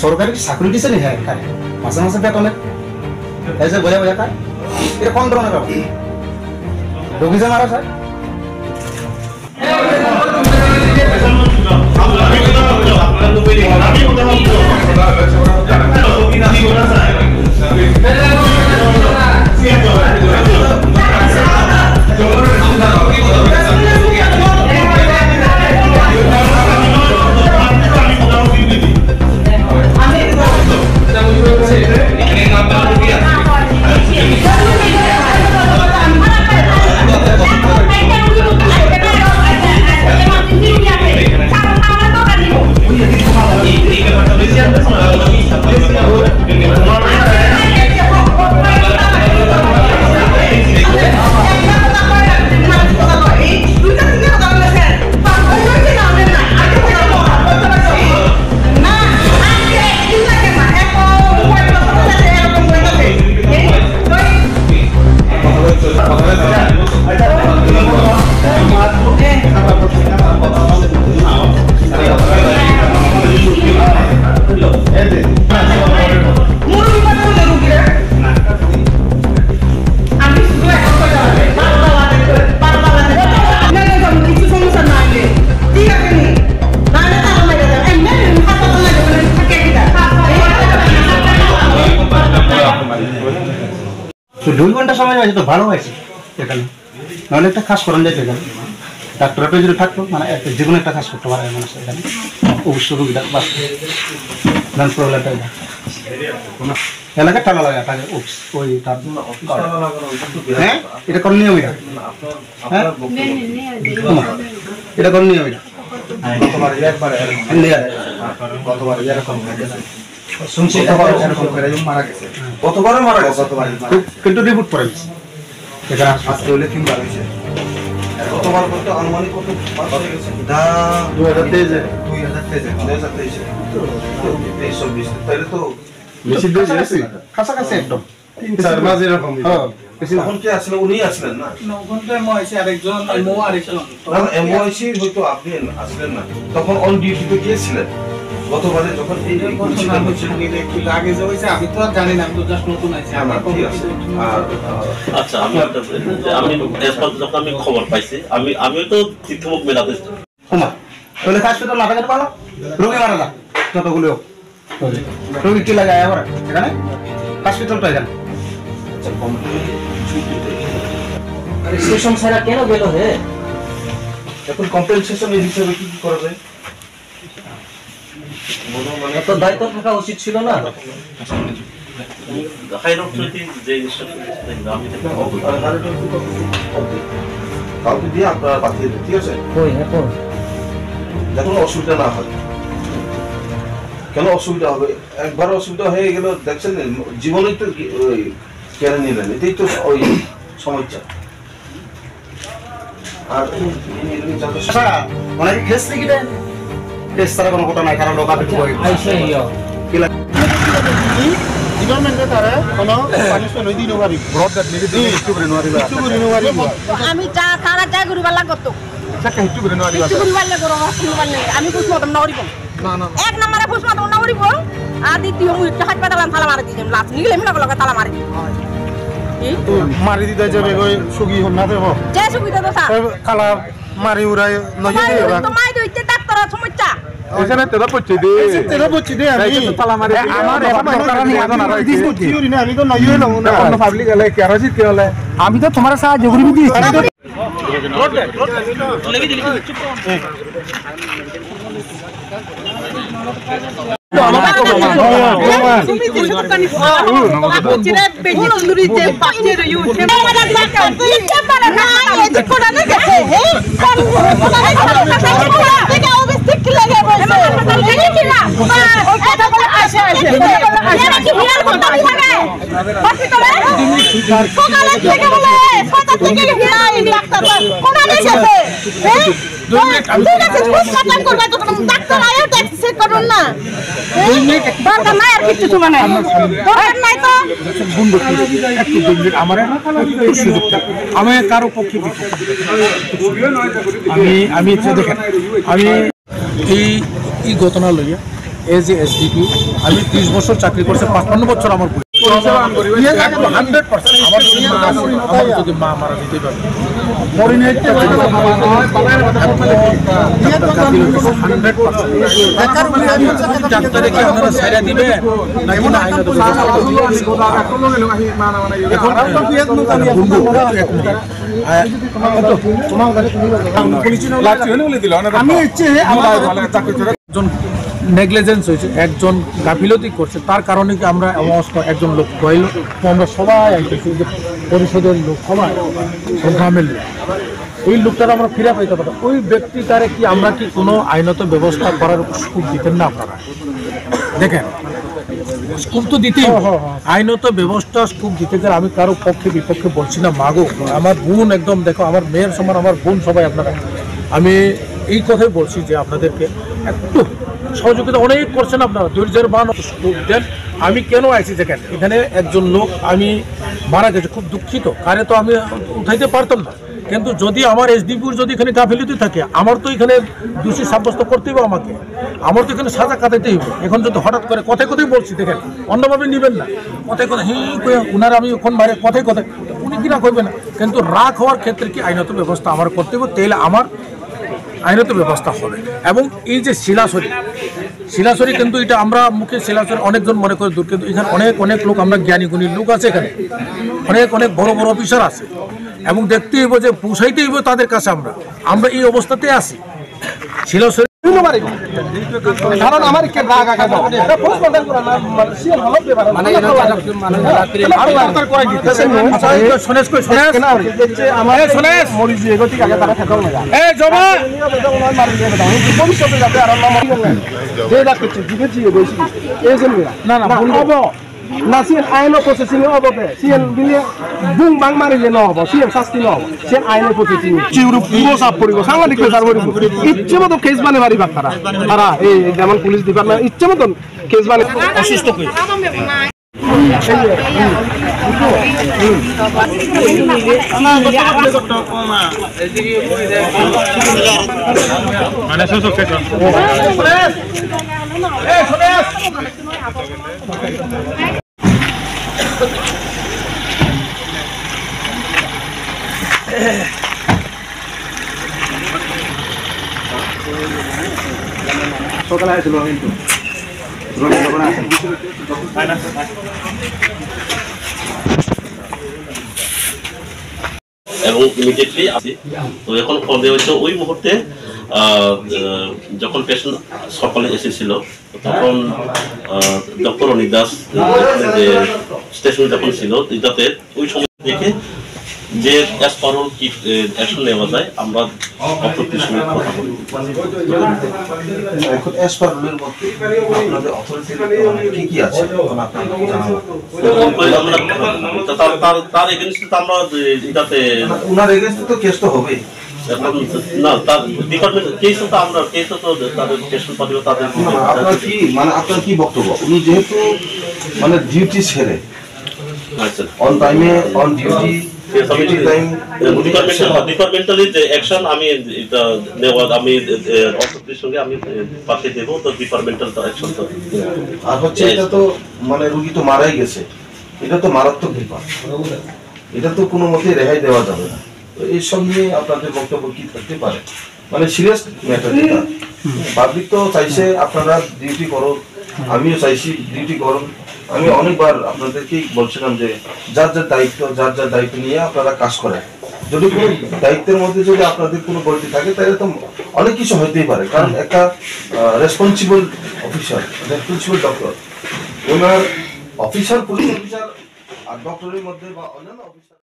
সরকারি চাকরি দিছে নি হ্যাঁ খায় মাসে মাসে বেতনে এই যে বলে বলে খায় এটা কোন ধরনের ব্যাপার রোগী যে মারা যায় তো 2 ঘন্টা সময় আছে তো ভালো হয়েছে এখানে নাহলে একটা কাজ করেন যাইতে এখানে ডাক্তারটা যদি থাকতো মানে যে কোনো একটা কাজ করতে পারে মানুষ এখানে অবশ্যই রোগীটা বাঁচবে নান প্রবলেমটা এলাকা টাকা লাগে তাকে ওই তার হ্যাঁ এটা কোন নিয়ম এটা হ্যাঁ এটা কোন নিয়ম এটা কতবার এরকম শুনছি এরকম করে মারা গেছে কতবার মারা গেছে কিন্তু রিপোর্ট করে এখানে আজকে হলে 3 বার হয়েছে কতবার বলতে আনুমানিক কত হয়ে গেছে 2023 তাহলে তো বেশি বেশি কাছাকাছি একদম 3-4 মাস এরকম তখন কি আসলে উনি আসলেন না 9 ঘন্টায় মহাইছে আরেকজন মহাইছি হয়তো আপনি আসলেন না তখন অন ডিউটিতে গিয়েছিলেন গতবারে যখন এই ইনসিডেন্ট হচ্ছিল একটু আগে যে হইছে আমি তো আর জানি না আমি তো জাস্ট নতুন আইছি আমার আচ্ছা আমি যখন আমি খবর পাইছি আমিও তো তীর্থমুখ মেলাতে কুমার তাহলে হাসপাতাল না থাকতে পারো রোগী মারা না যতগুলো রোগী কি লাগায় আবার এখানে হাসপাতালটা এখানে আচ্ছা রেজিস্ট্রেশন ছাড়া কেন গেল হে এখন কম্পেনসেশন এর হিসাবে কি করা যায় মানে তো দায়িত্ব থাকা উচিত ছিল না হাইর অর্থনীতি যে কাউকে দিয়ে আপনারা পাঠিয়ে দিন ঠিক আছে কই এখন যখন অসুবিধা না হয় কেন অসুবিধা হবে একবার অসুবিধা হয়ে গেল দেখছেন জীবনে তো কেন নিলেন এটাই তো ওই সমস্যা আর অনেক কেস নাকি দেন কেস ছাড়া কোনো ঘটনা নাই কারণ লোক আপনি ডিপার্টমেন্টে তারা কোনো পানিশমেন্ট হই দিনো পারি ব্রড দ্যাট নেগেটিভ একটু করে নোয়ারিবা আমি তারা যা করিবা লাগত সাকা একটু করে নোয়ারিবা একটু করে বাল্লে করো আমি কুছ মতম না করিব না না এক নম্বরে কুছ মতম না করিব আর দ্বিতীয় মুই একটা হাসপাতাল তালা মারি দিম লাস্ট নিগলে মিনা লগে তালা মারি তো মারি দিতে যাবে ওই সুগি হম না দেব যে সুগি দেব স্যার কালা মারি উড়াই নজে দেবা তো মাই দইতে ডাক্তার সমস্যা ওখানে তেরা পচি দে আমি তালা মারি আমার কারণে আদন আর থিওরি না আমি তো নয় হলো না অন্য পাবলিক হলে কেরাজিত কে হলে আমি তো তোমার সাহায্য করি দিই লেগে দিলি চুপ আমি কারো পক্ষে আমি এই ঘটনা লইয়া এজ এ এসডিপি আমি 30 বছর চাকরি করছি, 55 বছর আমার যদি মা মারা যেতে পারে ডাক্তারে কি আপনারা ছাইড়া দিবে নাকি না আইনত নেগলিজেন্স হয়েছে, একজন গাফিলতি করছে, তার কারণে কি আমরা একজন লোক গইল, আমরা সবাই আইতেছি যে পরিষদের লোক সবাই গ্রামের লোক, ওই লোকটার আমরা ফিরে পাইতে পারতাম। ওই ব্যক্তিটারে কি আমরা কি কোনো আইনত ব্যবস্থা করার স্কোপ দিতেন না? আপনারা দেখেন স্কোপ তো দিতেই, আইনত ব্যবস্থা স্কোপ দিতে গেলে আমি কারো পক্ষে বিপক্ষে বলছি না। মাগো আমার বোন একদম, দেখো আমার মেয়ের সমান আমার বোন সবাই আপনারা, আমি এই কথাই বলছি যে আপনাদেরকে একটু সহযোগিতা অনেক করছেন আপনারা, ধৈর্যের বান দেন। আমি কেন আইছি দেখেন, এখানে একজন লোক আমি মারা গেছে, খুব দুঃখিত, কারে তো আমি উঠাইতে পারতাম না, কিন্তু যদি আমার এসডিপির যদি এখানে গাফিলতি থাকে, আমার তো এখানে দোষী সাব্যস্ত করতে হবে, আমাকে আমার তো এখানে সাজা কাটাইতেই হবে। এখন যদি হঠাৎ করে কথায় কথাই বলছি, দেখেন অন্যভাবে নেবেন না, কথায় কথা উনার আমি ওখান বাইরে কথায় কথায় উনি কিনা করবে না, কিন্তু রাগ হওয়ার ক্ষেত্রে কি আইনত ব্যবস্থা আমার করতে হবে, তাহলে আমার আইনত ব্যবস্থা হবে। এবং এই যে শিলাসরি কিন্তু এটা আমরা মুখে শিলাসরি অনেকজন মনে করে দূর, কিন্তু এখানে অনেক লোক, আমরা জ্ঞানী গুণী লোক আছে, এখানে অনেক বড় বড় অফিসার আছে, এবং দেখতে হইব যে পুষাইতে হইব তাদের কাছে। আমরা এই অবস্থাতে আছি। শিলাসরি কারণ আমার কে রাগ আগা দাও এটা পোস্ট মডেল করা না, মানে সিএম হলো ব্যাপার মানে এটা মানে রাত্রি আর তার কয় দিতেছে আচ্ছা এই শুনেছ না যে আমার শুনেছ মরি যে গতি আগে তারা থাকাও না এই জমা মারি দিয়ে দাও ভবিষ্যতে যাতে আর নাম যে রাখছে দিবেছি বেশি এই জন্য না ভুল হবে না। সিএন আইনো প্রসেসিং হবে, সিএন দিলে বুং বাং মারিলে না হবে, সিএন শাস্তি না হবে, সিএন আইনো প্রসেসিং চিউরু পুরো সাফ করিব, সাংবাদিক পেশার করিব, ইচ্ছে মতো কেস বানে মারিবা তারা এই যেমন পুলিশ ডিপার্টমেন্ট ইচ্ছে মতো কেস বানে অসুস্থ কই মানে সুযোগ থেকে সকালে আসছিল কিন্তু এবং ইমিডিয়েটলি আসি। তো এখন ফোন হচ্ছে ওই মুহূর্তে যখন পেশেন্ট সকালে এসেছিল তখন ডক্টর অনিক দাস যে স্টেশনে যখন ছিল যাতে ওই সময় দেখে যে অ্যাসপারল কি অ্যাকশন নেওয়া যায় আমরা অথরিটির সঙ্গে কথা বলি। এখন অ্যাসপারলের মধ্যে আপনাদের অথরিটির কি কি আছে তার এগেইনস্টে তো আমরা এটাতে ওনার এগেইনস্টে তো কেস তো হবে না, তার ডিপার্টমেন্ট কেস তো আমরা কেস তো তাদের পেশেন্ট পাঠিয়ে তাদের আপনার কি মানে আপনার কি বক্তব্য উনি যেহেতু মানে ডিউটি ছেড়ে আচ্ছা অন টাইমে অন ডিউটি ডিপার্টমেন্টালি যে অ্যাকশন আমি এটা নেওয়া আমি অথরিটির সঙ্গে আমি পাঠিয়ে দেবো তো ডিপার্টমেন্টাল অ্যাকশন তো আর হচ্ছে এটা তো মানে রোগী তো মারাই গেছে, এটা তো মারাত্মক বিপদ, এটা তো কোনো মতেই রেহাই দেওয়া যাবে না। তো এইসব নিয়ে আপনাদের বক্তব্য কি থাকতে পারে? মানে সিরিয়াস ম্যাটার যেটা পাবলিক তো চাইছে আপনারা ডিউটি করো, আমিও চাইছি ডিউটি করুন। আমি অনেকবার আপনাদেরকেই বলছিলাম যে যার যার দায়িত্ব নিয়ে আপনারা কাজ করেন। যদি কোনো দায়িত্বের মধ্যে যদি আপনাদের কোনো গলতি থাকে তাহলে তো অনেক কিছু হইতেই পারে, কারণ একটা রেসপন্সিবল অফিসার, রেসপন্সিবল ডক্টর, ওনার অফিসার পুলিশ অফিসার আর ডক্টরের মধ্যে বা অন্যান্য অফিসার